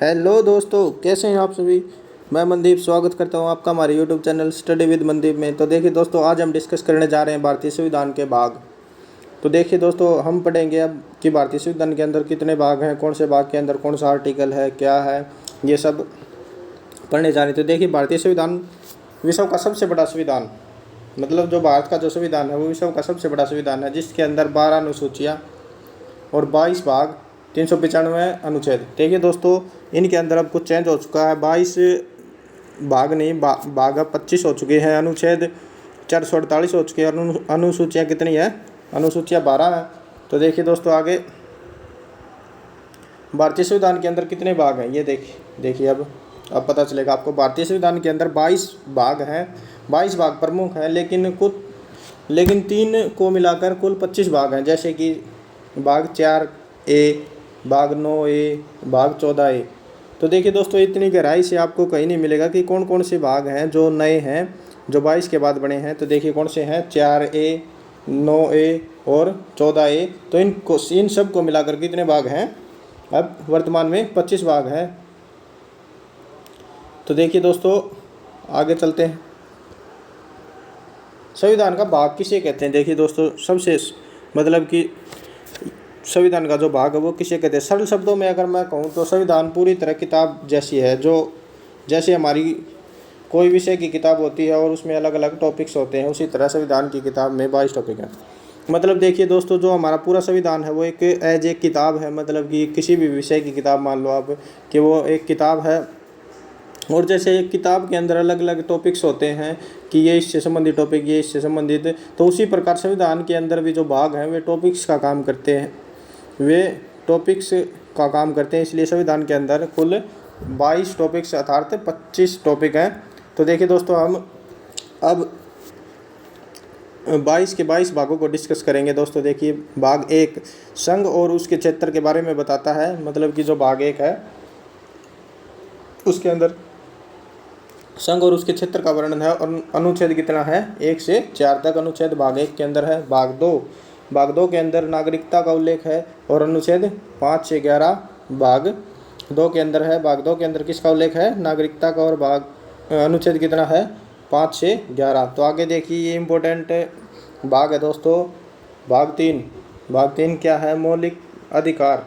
Hello दोस्तों, कैसे हैं आप सभी। मैं मनदीप स्वागत करता हूं आपका हमारे YouTube channel study with Mandeep में। तो देखिए दोस्तों, आज हम डिस्कस करने जा रहे हैं भारतीय संविधान के भाग। तो देखिए दोस्तों, हम पढ़ेंगे अब कि भारतीय संविधान के अंदर कितने भाग हैं, कौन से भाग के अंदर कौन सा आर्टिकल है, क्या है, ये सब पढ़ने जा रहे हैं। तो देखिए, भारतीय संविधान विश्व का सबसे बड़ा संविधान, मतलब जो भारत का जो संविधान है वो विश्व का सबसे बड़ा संविधान है, जिसके अंदर 12 अनुसूचियाँ और 22 भाग, 395 अनुच्छेद। देखिए दोस्तों, इनके अंदर अब कुछ चेंज हो चुका है। 22 भाग नहीं, भाग अब 25 हो चुके हैं, अनुच्छेद 448 हो चुके हैं और अनुसूचियाँ कितनी है, अनुसूचियाँ 12 हैं। तो देखिए दोस्तों, आगे भारतीय संविधान के अंदर कितने भाग हैं ये देखिए अब पता चलेगा आपको। भारतीय संविधान के अंदर 22 भाग हैं, 22 भाग प्रमुख हैं, लेकिन 3 को मिलाकर कुल 25 भाग हैं, जैसे कि भाग 4A, भाग 9A, भाग 14A। तो देखिए दोस्तों, इतनी गहराई से आपको कहीं नहीं मिलेगा कि कौन कौन से भाग हैं जो नए हैं, जो 22 के बाद बने हैं। तो देखिए कौन से हैं, 4A, 9A और 14A। तो इन सब को मिलाकर कितने भाग हैं, अब वर्तमान में 25 भाग हैं। तो देखिए दोस्तों, आगे चलते हैं। संविधान का भाग किसे कहते हैं। देखिए दोस्तों, सबसे मतलब कि संविधान का जो भाग है वो किसे कहते हैं। सरल शब्दों में अगर मैं कहूँ तो संविधान पूरी तरह किताब जैसी है, जो जैसे हमारी कोई विषय की किताब होती है और उसमें अलग अलग टॉपिक्स होते हैं, उसी तरह संविधान की किताब में 22 टॉपिक हैं। मतलब देखिए दोस्तों, जो हमारा पूरा संविधान है वो एक एज ए किताब है, मतलब कि किसी भी विषय की किताब मान लो आप कि वो एक किताब है। और जैसे एक किताब के अंदर अलग अलग टॉपिक्स होते हैं कि ये इससे संबंधित टॉपिक, ये इससे संबंधित, तो उसी प्रकार संविधान के अंदर भी जो भाग हैं वे टॉपिक्स का काम करते हैं, इसलिए संविधान के अंदर कुल 22 टॉपिक्स अर्थात 25 टॉपिक हैं। तो देखिए दोस्तों, हम अब 22 के 22 भागों को डिस्कस करेंगे। दोस्तों देखिए, भाग 1 संघ और उसके क्षेत्र के बारे में बताता है, मतलब कि जो भाग 1 है उसके अंदर संघ और उसके क्षेत्र का वर्णन है और अनुच्छेद कितना है, 1 से 4 तक अनुच्छेद भाग 1 के अंदर है। भाग 2 के अंदर नागरिकता का उल्लेख है और अनुच्छेद 5 से 11 भाग 2 के अंदर है। भाग 2 के अंदर किसका उल्लेख है, नागरिकता का, और अनुच्छेद कितना है, 5 से 11। तो आगे देखिए, ये इम्पोर्टेंट भाग है दोस्तों, भाग 3 क्या है, मौलिक अधिकार।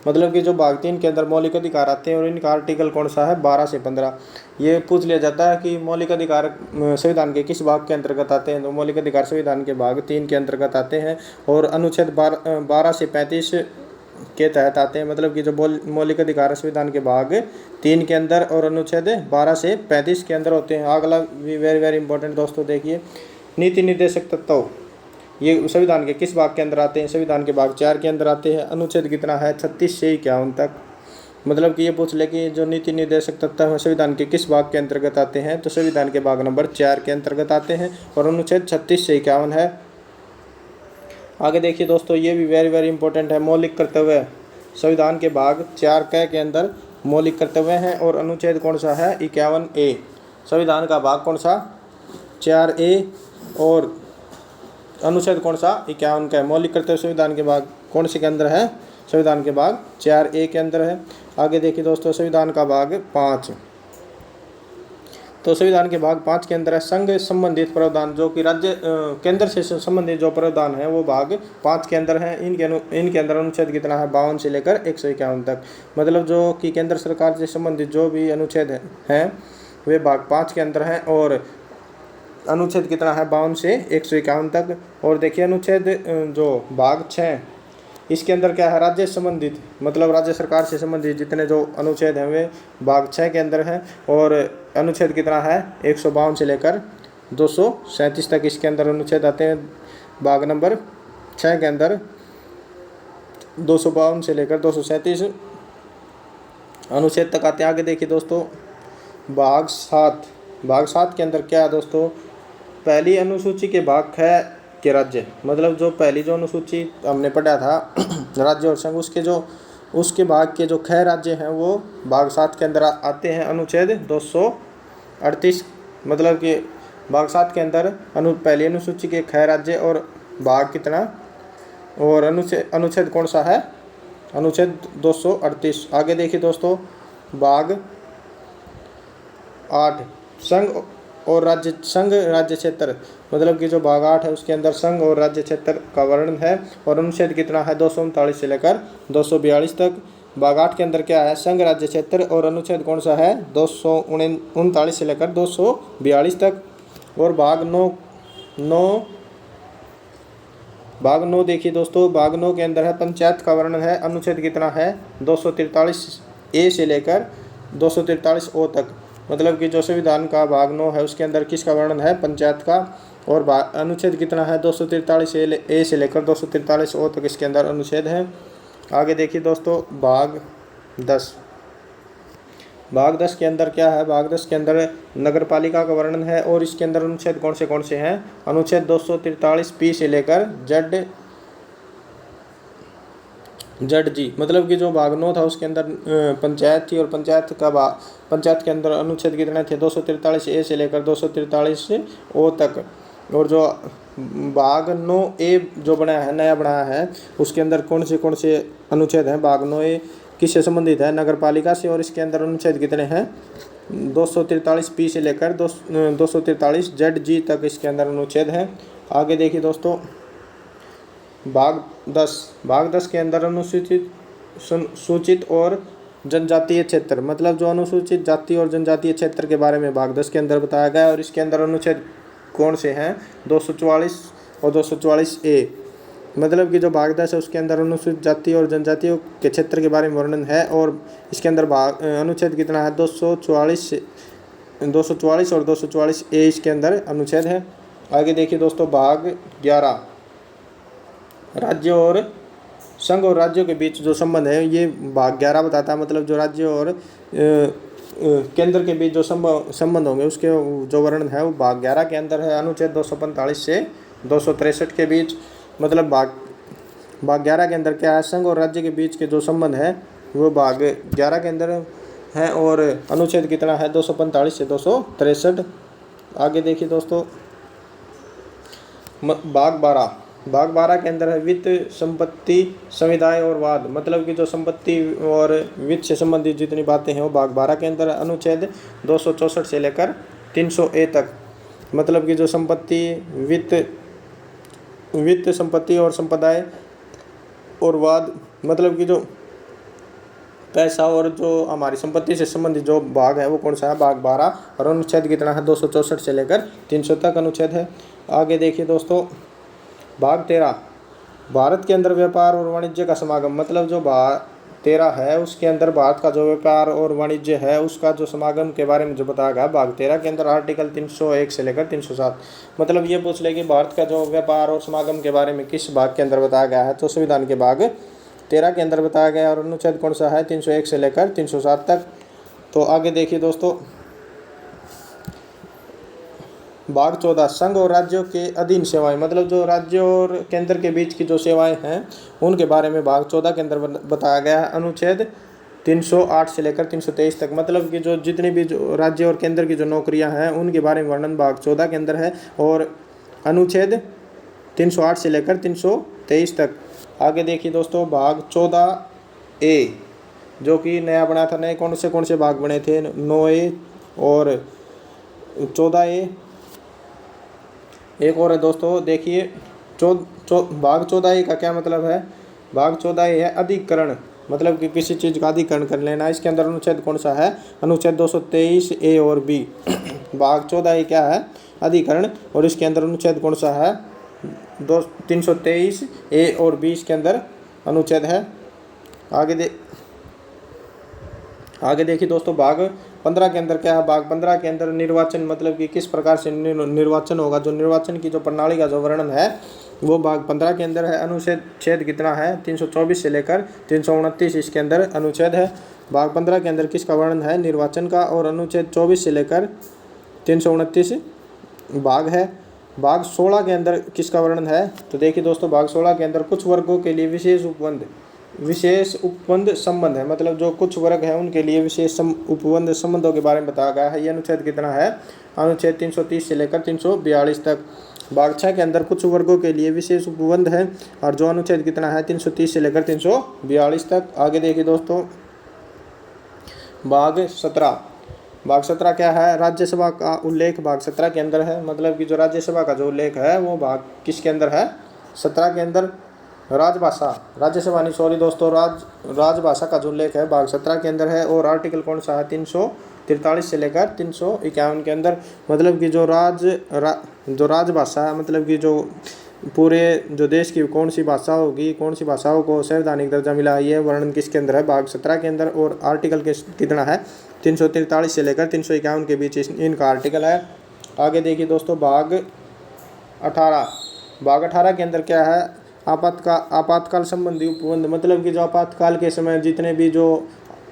मतलब कि जो भाग 3 के अंदर मौलिक अधिकार आते हैं और इनका आर्टिकल कौन सा है, 12 से 15। ये पूछ लिया जाता है कि मौलिक अधिकार संविधान के किस भाग के अंतर्गत आते हैं। तो मौलिक अधिकार संविधान के भाग 3 के अंतर्गत आते हैं और अनुच्छेद 12 से 35 के तहत आते हैं। मतलब कि जो मौलिक अधिकार संविधान के भाग 3 के अंदर और अनुच्छेद 12 से 35 के अंदर होते हैं। अगला भी वेरी वेरी इंपॉर्टेंट दोस्तों, देखिए नीति निर्देशक तत्व, ये संविधान के किस भाग के अंदर आते हैं, संविधान के भाग 4 के अंदर आते हैं। अनुच्छेद कितना है, 36 से 51 तक। मतलब कि ये पूछ ले कि जो नीति निर्देशक तत्व है संविधान के किस भाग के अंतर्गत आते हैं, तो संविधान के भाग नंबर 4 के अंतर्गत आते हैं और अनुच्छेद 36 से 51 है। आगे देखिए दोस्तों, ये भी वेरी वेरी इंपॉर्टेंट है, मौलिक कर्तव्य। संविधान के भाग 4 के अंदर मौलिक कर्तव्य हैं और अनुच्छेद कौन सा है, 51A। संविधान का भाग कौन सा, 4A, और अनुच्छेद कौन सा, 51 का है। मौलिक कर्तव्य संविधान के भाग कौन से के अंदर है, संविधान के भाग 4A के अंदर है। आगे देखिए दोस्तों, संविधान का भाग 5, तो संविधान के भाग 5 के अंदर है संघ संबंधित प्रावधान, जो कि राज्य केंद्र से संबंधित जो प्रावधान है वो भाग 5 के अंदर है। इनके अंदर अनुच्छेद कितना है, 52 से लेकर 151 तक। मतलब जो कि केंद्र सरकार से संबंधित जो भी अनुच्छेद हैं वे भाग 5 के अंदर हैं और अनुच्छेद कितना है, 52 से 151 तक। और देखिए अनुच्छेद जो भाग 6, इसके अंदर क्या है, राज्य संबंधित, मतलब राज्य सरकार से संबंधित जितने जो अनुच्छेद हैं वे भाग 6 के अंदर हैं और अनुच्छेद कितना है, 152 से लेकर 237 तक इसके अंदर अनुच्छेद आते हैं। भाग नंबर 6 के अंदर 252 से लेकर 237 अनुच्छेद तक आते हैं। आगे देखिए दोस्तों, भाग 7 के अंदर क्या है दोस्तों, पहली अनुसूची के भाग 6 के राज्य, मतलब जो पहली जो अनुसूची हमने पढ़ा था राज्य और संघ, उसके भाग के जो 6 राज्य हैं वो भाग 7 के अंदर आते हैं। अनुच्छेद 238, मतलब कि भाग 7 के अंदर पहली अनुसूची के 6 राज्य और भाग कितना, और अनुच्छेद कौन सा है, अनुच्छेद 238। आगे देखिए दोस्तों, भाग 8 संघ और राज्य क्षेत्र, मतलब कि जो भाग 8 है उसके अंदर संघ और राज्य क्षेत्र का वर्णन है। और अनुच्छेद कितना है 239 से लेकर 242 तक। भाग 8 के अंदर क्या है, संघ राज्य क्षेत्र, और अनुच्छेद कौन सा है 239 से लेकर 242 तक। और भाग 9 देखिए दोस्तों, भाग 9 के अंदर है पंचायत का वर्णन है। अनुच्छेद कितना है 243 ए से लेकर 243 ओ तक, मतलब कि जो संविधान का भाग 9 है उसके अंदर किसका वर्णन है, पंचायत का। और अनुच्छेद कितना है 243 ए से लेकर 243 ओ तक इसके अंदर अनुच्छेद है। आगे देखिए दोस्तों भाग 10। भाग 10 के अंदर क्या है, भाग 10 के अंदर नगर पालिका का वर्णन है। और इसके अंदर अनुच्छेद कौन से हैं, अनुच्छेद 243 पी से लेकर जड जी, मतलब कि जो भाग 9 था उसके अंदर पंचायत थी। और पंचायत के अंदर अनुच्छेद कितने थे 243 ए से लेकर 243 ओ तक। और जो भाग 9 ए जो नया बनाया है उसके अंदर कौन से अनुच्छेद हैं, भाग 9 ए किससे संबंधित है, नगर पालिका से। और इसके अंदर अनुच्छेद कितने हैं 243 पी से लेकर 243 जेड जी तक इसके अंदर अनुच्छेद हैं। आगे देखिए दोस्तों भाग 10 के अंदर सूचित और जनजातीय क्षेत्र, मतलब जो अनुसूचित जाति और जनजातीय क्षेत्र के बारे में भाग 10 के अंदर बताया गया है। और इसके अंदर अनुच्छेद कौन से हैं 244 और 244 ए, मतलब कि जो भाग 10 है उसके अंदर अनुसूचित जाति और जनजातियों के क्षेत्र के बारे में वर्णन है। और इसके अंदर अनुच्छेद कितना है 244 और 244 ए इसके अंदर अनुच्छेद है। आगे देखिए दोस्तों भाग 11 राज्य और संघ और राज्यों के बीच जो संबंध है, ये भाग 11 बताता है। मतलब जो राज्य और केंद्र के बीच जो संबंध होंगे उसके जो वर्णन है वो भाग 11 के अंदर है। अनुच्छेद 245 से 263 के बीच, मतलब भाग 11 के अंदर क्या है, संघ और राज्य के बीच के जो संबंध है वो भाग 11 के अंदर है। और अनुच्छेद कितना है 245 से 263। आगे देखिए दोस्तों भाग 12 के अंदर है वित्त, संपत्ति, समुदाय और वाद, मतलब कि जो संपत्ति और वित्त से संबंधित जितनी बातें हैं वो भाग 12 के अंदर अनुच्छेद 264 से लेकर 300 ए तक, मतलब कि जो संपत्ति, वित्त संपत्ति और संप्रदाय और वाद, मतलब कि जो पैसा और जो हमारी संपत्ति से संबंधित जो भाग है वो कौन सा है, भाग 12। और अनुच्छेद कितना है 264 से लेकर 300 तक अनुच्छेद है। आगे देखिए दोस्तों भाग 13 भारत के अंदर व्यापार और वाणिज्य का समागम, मतलब जो भाग 13 है उसके अंदर भारत का जो व्यापार और वाणिज्य है उसका जो समागम के बारे में जो बताया गया भाग 13 के अंदर आर्टिकल 301 से लेकर 307। मतलब ये पूछ ले कि भारत का जो व्यापार और समागम के बारे में किस भाग के अंदर बताया गया है, तो संविधान के भाग 13 के अंदर बताया गया। और अनुच्छेद कौन सा है 301 से लेकर 307 तक। तो आगे देखिए दोस्तों भाग 14 संघ और राज्यों के अधीन सेवाएं, मतलब जो राज्य और केंद्र के बीच की जो सेवाएं हैं उनके बारे में भाग 14 के अंदर बताया गया है। अनुच्छेद 308 से लेकर 323 तक, मतलब कि जो जितनी भी जो राज्य और केंद्र की जो नौकरियां हैं उनके बारे में वर्णन भाग 14 के अंदर है। और अनुच्छेद 308 से लेकर 323 तक। आगे देखिए दोस्तों भाग 14 ए जो कि नया बना था, नए कौन से भाग बने थे 9 ए और 14 ए। एक और है दोस्तों देखिए भाग 14 ए का क्या मतलब है, भाग 14 ए है अधिकरण, मतलब कि किसी चीज़ का अधिकरण कर लेना। इसके अंदर अनुच्छेद कौन सा है, अनुच्छेद 223 ए और बी। भाग 14 ए क्या है, अधिकरण, और इसके अंदर अनुच्छेद कौन सा है 323 ए और बी इसके अंदर अनुच्छेद है। आगे देखिए दोस्तों भाग 15 के अंदर क्या है, भाग 15 के अंदर निर्वाचन, मतलब कि किस प्रकार से निर्वाचन होगा, जो निर्वाचन की जो प्रणाली का जो वर्णन है वो भाग 15 के अंदर है। अनुच्छेद कितना है 324 से लेकर 329 इसके अंदर अनुच्छेद है। भाग 15 के अंदर किसका वर्णन है, निर्वाचन का। और अनुच्छेद 24 से लेकर 329 भाग है। भाग 16 के अंदर किसका वर्णन है, तो देखिए दोस्तों भाग 16 के अंदर कुछ वर्गों के लिए विशेष उपबंध संबंध है, मतलब जो कुछ वर्ग है उनके लिए विशेष उपबंध संबंधों के बारे में बताया गया है। ये अनुच्छेद कितना है, अनुच्छेद 330 से लेकर 342 तक। भाग 6 के अंदर कुछ वर्गों के लिए विशेष उपबंध है, और जो अनुच्छेद कितना है 330 से लेकर 342 तक। आगे देखिए दोस्तों भाग 17। भाग 17 क्या है? राज्यसभा का उल्लेख भाग 17 के अंदर है। मतलब कि जो राज्यसभा का जो उल्लेख है वो भाग किसके अंदर है? 17 के अंदर। राजभाषा, राज्यसभा नहीं, सॉरी दोस्तों, राजभाषा का जो उल्लेख है भाग 17 के अंदर है। और आर्टिकल कौन सा है? 343 से लेकर 351 के अंदर। मतलब कि जो राजभाषा है, मतलब कि जो पूरे जो देश की कौन सी भाषा होगी, कौन सी भाषाओं को संवैधानिक दर्जा मिला है, ये वर्णन किसके अंदर है? भाग 17 के अंदर। और आर्टिकल कितना है? 343 से लेकर 351 के बीच इनका आर्टिकल है। आगे देखिए दोस्तों, भाग 18। भाग 18 के अंदर क्या है? आपातकाल संबंधी उपबंध। मतलब कि जो आपातकाल के समय जितने भी जो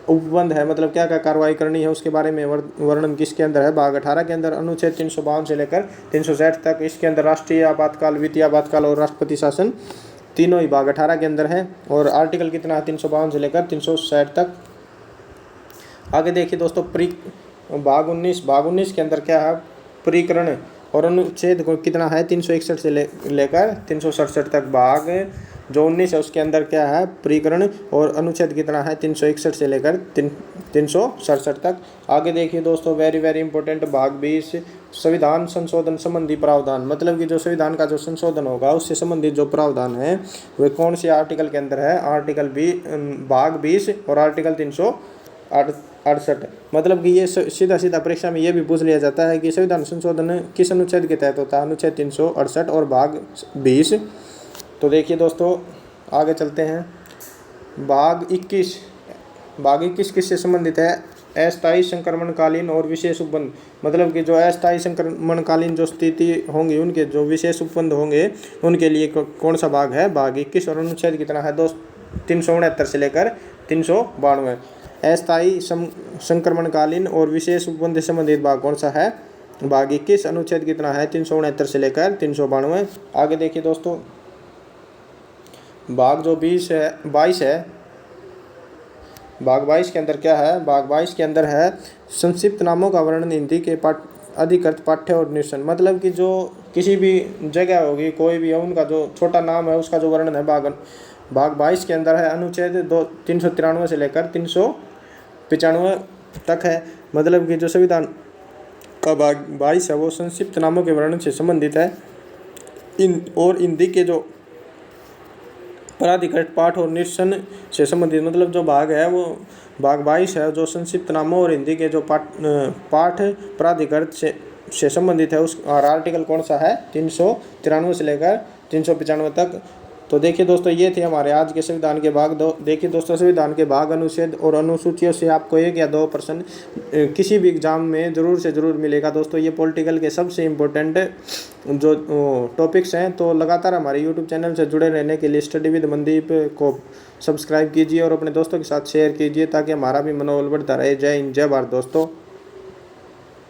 उपबंध है, मतलब क्या क्या कार्रवाई करनी है, उसके बारे में वर्णन किसके अंदर है? भाग 18 के अंदर। अनुच्छेद 352 से लेकर 360 तक इसके अंदर राष्ट्रीय आपातकाल, वित्तीय आपातकाल और राष्ट्रपति शासन तीनों ही भाग 18 के अंदर है। और आर्टिकल कितना है? 352 से लेकर 360 तक। आगे देखिए दोस्तों, भाग 19। भाग 19 के अंदर क्या है? परिकरण और अनुच्छेद कितना है? 361 से लेकर 367 तक। भाग जो 19 है उसके अंदर क्या है? परिकरण और अनुच्छेद कितना है? 361 से लेकर 367 तक। आगे देखिए दोस्तों, वेरी वेरी इंपॉर्टेंट, भाग 20, संविधान संशोधन संबंधी प्रावधान। मतलब कि जो संविधान का जो संशोधन होगा उससे संबंधित जो प्रावधान है वे कौन से आर्टिकल के अंदर है? भाग 20 और आर्टिकल 368। मतलब कि ये सीधा सीधा परीक्षा में ये भी पूछ लिया जाता है कि संविधान संशोधन किस अनुच्छेद के तहत होता है? अनुच्छेद 368 और भाग 20। तो देखिए दोस्तों, आगे चलते हैं। भाग 21। भाग 21 किससे संबंधित है? अस्थायी संक्रमणकालीन और विशेष उपबंध। मतलब कि जो अस्थायी संक्रमणकालीन जो स्थिति होंगी, उनके जो विशेष उपबंध होंगे, उनके लिए कौन सा भाग है? भाग 21। और अनुच्छेद कितना है दोस्त? 369 से लेकर 392। अस्थायी संक्रमणकालीन और विशेष उपबंध से संबंधित भाग कौन सा है? भाग 21। अनुच्छेद कितना है? 369 से लेकर 392। आगे देखिए दोस्तों, भाग जो 22 है, भाग 22 के अंदर क्या है? भाग 22 के अंदर है संक्षिप्त नामों का वर्णन हिंदी के अधिकृत पाठ्य और निरसन। मतलब कि जो किसी भी जगह होगी, कोई भी है, उनका जो छोटा नाम है उसका जो वर्णन है भाग 22 के अंदर है। अनुच्छेद 393 से लेकर 395 तक है। मतलब कि जो संविधान का भाग 22 है वो संक्षिप्त नामों के वर्णन से संबंधित है। और हिंदी के जो प्राधिकृत पाठ और निरसन से संबंधित, मतलब जो भाग है वो भाग 22 है जो संक्षिप्त नामों और हिंदी के जो पाठ प्राधिकृत से संबंधित है। उस और आर्टिकल कौन सा है? 393 से लेकर 395 तक। तो देखिए दोस्तों, ये थे हमारे आज के संविधान के भाग। देखिए दोस्तों, संविधान के भाग, अनुच्छेद और अनुसूचियों से आपको 1 या 2 प्रश्न किसी भी एग्जाम में ज़रूर से ज़रूर मिलेगा दोस्तों। ये पॉलिटिकल के सबसे इम्पोर्टेंट जो टॉपिक्स हैं। तो लगातार हमारे यूट्यूब चैनल से जुड़े रहने के लिए स्टडी विद मनदीप को सब्सक्राइब कीजिए और अपने दोस्तों के साथ शेयर कीजिए ताकि हमारा भी मनोबल बढ़ता रहे। जय हिंद, जय भारत दोस्तों।